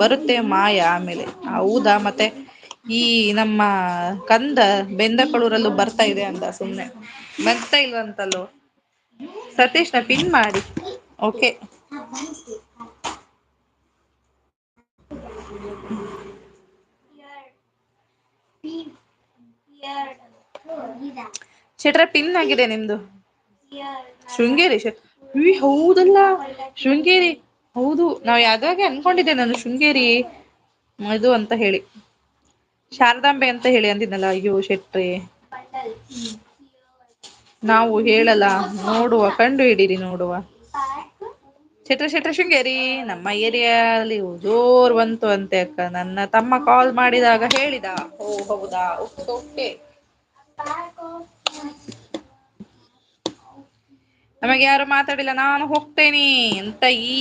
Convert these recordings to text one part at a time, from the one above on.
ಬರುತ್ತೆ ಮಾಯ ಆಮೇಲೆ. ಹೌದಾ ಮತ್ತೆ ಈ ನಮ್ಮ ಕಂದ ಬೆಂದ ಕಳೂರಲ್ಲೂ ಬರ್ತಾ ಇದೆ ಅಂತ ಸುಮ್ನೆ ಬರ್ತಾ ಇಲ್ವಂತಲ್ಲೋ. ಸತೀಶ್ನ ಪಿನ್ ಮಾಡಿ. ಓಕೆ. ಶೆಟ್ರೆ ಪಿನ್ ಆಗಿದೆ ನಿಮ್ದು. ಶೃಂಗೇರಿ ಹೌದಲ್ಲ ಶೃಂಗೇರಿ. ಹೌದು ನಾವ್ ಯಾವ್ದಾಗೆ ಅನ್ಕೊಂಡಿದ್ದೆ ನಾನು ಶೃಂಗೇರಿ ಇದು ಅಂತ ಹೇಳಿ. ಶಾರದಾಂಬೆ ಅಂತ ಹೇಳಿ ಅಂದಿದ್ನಲ್ಲ ಅಯ್ಯೋ ಶೆಟ್ರೆ. ನಾವು ಹೇಳಲ್ಲ ನೋಡುವ ಕಂಡು ಹಿಡೀರಿ ನೋಡುವ. ಶೆಟ್ರೆ ಶೃಂಗೇರಿ ನಮ್ಮ ಏರಿಯಲ್ಲಿ ಜೋರ್ ಬಂತು ಅಂತೆ ಅಕ್ಕ. ನನ್ನ ತಮ್ಮ ಕಾಲ್ ಮಾಡಿದಾಗ ಹೇಳಿದ. ಓ ಹೌದಾ ಓಕೆ ಓಕೆ. ನಮಗೆ ಯಾರು ಮಾತಾಡಿಲ್ಲ ನಾನು ಹೋಗ್ತೇನಿ ಅಂತ ಈ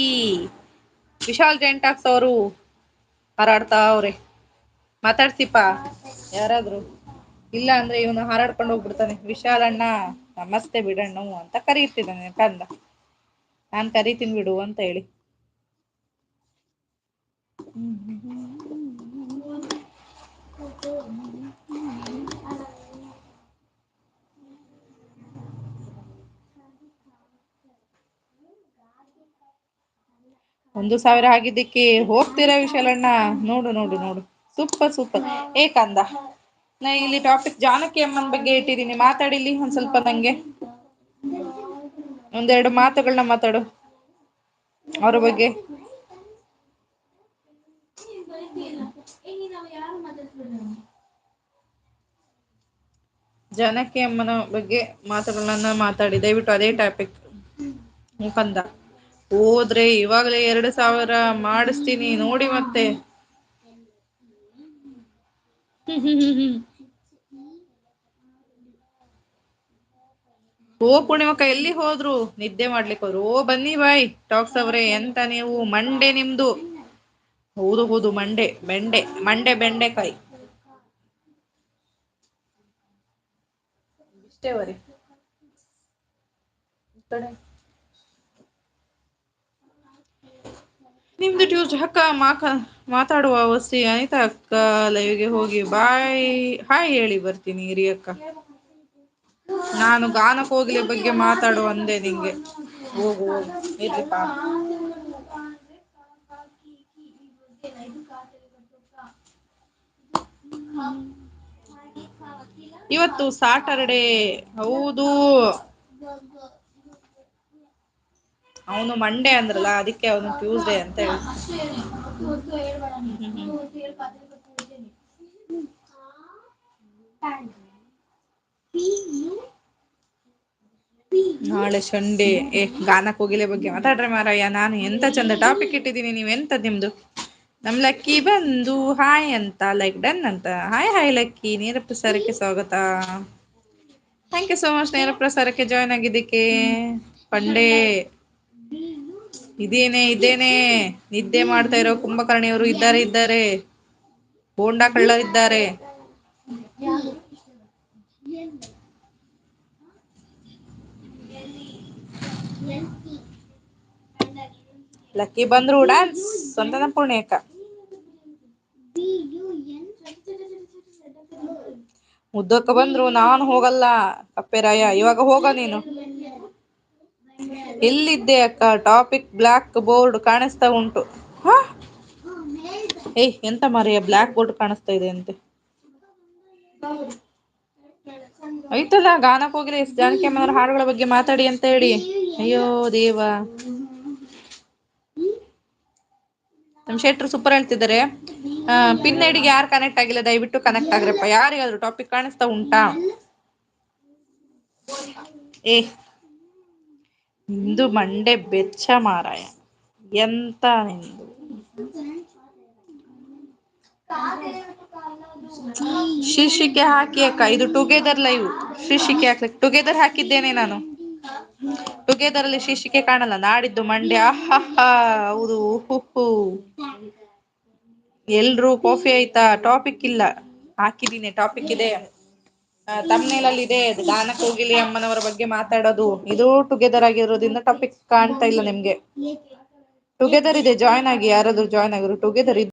ವಿಶಾಲ್ ಜೆಂಟಾಕ್ಸ್ ಅವರು ಹಾರಾಡ್ತಾ ಅವ್ರೆ. ಮಾತಾಡ್ಸಿಪಾ ಯಾರಾದ್ರು. ಇಲ್ಲ ಅಂದ್ರೆ ಇವನು ಹಾರಾಡ್ಕೊಂಡ್ ಹೋಗ್ಬಿಡ್ತಾನೆ. ವಿಶಾಲಣ್ಣ ನಮಸ್ತೆ ಬಿಡಣ್ಣು ಅಂತ ಕರಿತಿದ್ದಾನೆ ಕಂದ. ನಾನ್ ಕರಿತೀನ್ ಬಿಡು ಅಂತ ಹೇಳಿ. ಒಂದು ಸಾವಿರ ಆಗಿದ್ದಕ್ಕೆ ಹೋಗ್ತೀರಾ ವಿಶಾಲಣ್ಣ. ನೋಡು ನೋಡು ನೋಡು ಸೂಪರ್ ಸೂಪರ್ ಏ ಕಂದ. ನಾ ಇಲ್ಲಿ ಟಾಪಿಕ್ ಜಾನಕಿ ಅಮ್ಮನ ಬಗ್ಗೆ ಇಟ್ಟಿದ್ದೀನಿ ಮಾತಾಡಿಲ್ಲಿ ಒಂದ್ ಸ್ವಲ್ಪ ನಂಗೆ. ಒಂದೆರಡು ಮಾತುಗಳನ್ನ ಮಾತಾಡು ಅವ್ರ ಬಗ್ಗೆ. ಜಾನಕಿ ಅಮ್ಮನ ಬಗ್ಗೆ ಮಾತುಗಳನ್ನ ಮಾತಾಡಿ ದಯವಿಟ್ಟು ಅದೇ ಟಾಪಿಕ್. ಮುಕಂದ ಹೋದ್ರೆ ಇವಾಗ್ಲೇ 2,000 ಮಾಡಿಸತೀನಿ ನೋಡಿ ಮತ್ತೆ. ಓ ಪೂರ್ಣಿಮಕ್ಕ ಎಲ್ಲಿ ಹೋದ್ರು ನಿದ್ದೆ ಮಾಡ್ಲಿಕ್ಕೆ ಹೋದ್ರು. ಓ ಬನ್ನಿ ಬಾಯ್ ಟಾಕ್ಸ್ ಅವ್ರೆ ಎಂತ ನೀವು ಮಂಡೇ ನಿಮ್ದು. ಹೌದು ಹೌದು ಮಂಡೆ ಬೆಂಡೆಕಾಯಿ. ಇಷ್ಟೇವರಿ ಕಡೆ ನಿಮ್ದು ಟ್ಯೂಸ್ಡೇ ಅಕ್ಕ ಮಾತಾಡುವ ವಸಿ ಅನಿತಾ ಅಕ್ಕ ಲೈವ್ಗೆ ಹೋಗಿ ಬಾಯ್ ಹಾಯ್ ಹೇಳಿ ಬರ್ತೀನಿ ಇರಿ ಅಕ್ಕ. ನಾನು ಗಾನಕೋಗಿಲೆ ಬಗ್ಗೆ ಮಾತಾಡು ಅಂದೆ ನಿಂಗೆ. ಹೋಗು ಹೋಗು ಇರ್ರಿಪಾ. ಇವತ್ತು ಸಾಟರ್ಡೆ ಹೌದು. ಅವನು ಮಂಡೇ ಅಂದ್ರಲ್ಲ ಅದಕ್ಕೆ ಅವನು ಟ್ಯೂಸ್ಡೇ ಅಂತ ಹೇಳ್. ನಾಳೆ ಸಂಡೇ ಗಾನ ಕೋಗಿಲೆ ಬಗ್ಗೆ ಮಾತಾಡ್ರೆ ಮಾರಾಯ. ನಾನು ಎಂತ ಚಂದ ಟಾಪಿಕ್ ಇಟ್ಟಿದ್ದೀನಿ ನೀವ್ ಎಂತದ್ ನಿಮ್ದು. ನಮ್ ಲಕ್ಕಿ ಬಂದು ಹಾಯ್ ಅಂತ ಲೈಕ್ ಡನ್ ಅಂತ ಹಾಯ್ ಲಕ್ಕಿ ನೇರ ಪ್ರಸಾರಕ್ಕೆ ಸ್ವಾಗತ. ಥ್ಯಾಂಕ್ ಯು ಸೋ ಮಚ್ ನೇರ ಪ್ರಸಾರಕ್ಕೆ ಜಾಯ್ನ್ ಆಗಿದ್ದಕ್ಕೆ ಪಂಡೇ. ಇದೇನೆ ನಿದ್ದೆ ಮಾಡ್ತಾ ಇರೋ ಕುಂಭಕರ್ಣಿಯವರು ಇದ್ದಾರೆ. ಬೋಂಡಾ ಕಳ್ಳರಿದ್ದಾರೆ. ಲಕ್ಕಿ ಬಂದ್ರು ಡ್ಯಾನ್ಸ್ ಅಂತನ ಪೂರ್ಣಿ ಅಕ್ಕ. ಮುದ್ದಕ್ಕ ಬಂದ್ರು ನಾನ್ ಹೋಗಲ್ಲ ಕಪ್ಪೆರಾಯ ಇವಾಗ ಹೋಗ ನೀನು. ಎಲ್ಲಿದ್ದೆ ಅಕ್ಕ ಟಾಪಿಕ್ ಬ್ಲಾಕ್ ಬೋರ್ಡ್ ಕಾಣಿಸ್ತಾ ಉಂಟು. ಹ ಎಂತ ಮಾರಾಯ ಬ್ಲ್ಯಾಕ್ ಬೋರ್ಡ್ ಕಾಣಿಸ್ತಾ ಇದೆ ಅಂತೆ. ಐತಲ್ಲ ಗಾನ ಕೋಗಿಲೆ ಜಾನಕಿ ಅಮ್ಮನವರ ಹಾಡುಗಳ ಬಗ್ಗೆ ಮಾತಾಡಿ ಅಂತ ಹೇಳಿ. ಅಯ್ಯೋ ದೇವ. ನಮ್ ಶೆಟ್ರು ಸೂಪರ್ ಹೇಳ್ತಿದ್ದಾರೆ. ಪಿನ್ ಐಡಿಗೆ ಯಾರು ಕನೆಕ್ಟ್ ಆಗಿಲ್ಲ ದಯವಿಟ್ಟು ಕನೆಕ್ಟ್ ಆಗ್ರಪ್ಪ. ಯಾರಿಗಾದ್ರು ಟಾಪಿಕ್ ಕಾಣಿಸ್ತಾ ಉಂಟಾ. ನಿಂದು ಮಂಡೆ ಬೆಚ್ಚ ಮಾರಾಯ ಎಂತ ನಿಂದು. ಶೀರ್ಷಿಕೆ ಹಾಕಿ ಅಕ್ಕ ಇದು ಟುಗೆದರ್ ಲೈವ್. ಶೀರ್ಷಿಕೆ ಹಾಕ್ಲಿಕ್ಕೆ ಟುಗೆದರ್ ಹಾಕಿದ್ದೇನೆ ನಾನು. ಟುಗೆದರ್ ಅಲ್ಲಿ ಶೀರ್ಷಿಕೆ ಕಾಣಲ್ಲ ನಾಡಿದ್ದು ಮಂಡ್ಯ ಹೌದು ಹುಹು. ಎಲ್ರು ಕಾಫಿ ಆಯ್ತಾ ಟಾಪಿಕ್ ಇಲ್ಲ ಹಾಕಿದೀನಿ ಟಾಪಿಕ್ ಇದೆ. ತಮ್ನೇಲಲ್ಲಿ ಇದೆ ಗಾನ ಕೋಗಿಲೆ ಅಮ್ಮನವರ ಬಗ್ಗೆ ಮಾತಾಡೋದು ಇದು ಟುಗೆದರ್ ಆಗಿರೋದ್ರಿಂದ ಟಾಪಿಕ್ ಕಾಣ್ತಾ ಇಲ್ಲ ನಿಮ್ಗೆ. ಟುಗೆದರ್ ಇದೆ ಜಾಯ್ನ್ ಆಗಿ ಯಾರಾದ್ರು ಜಾಯ್ನ್ ಆಗಿರು ಟುಗೆದರ್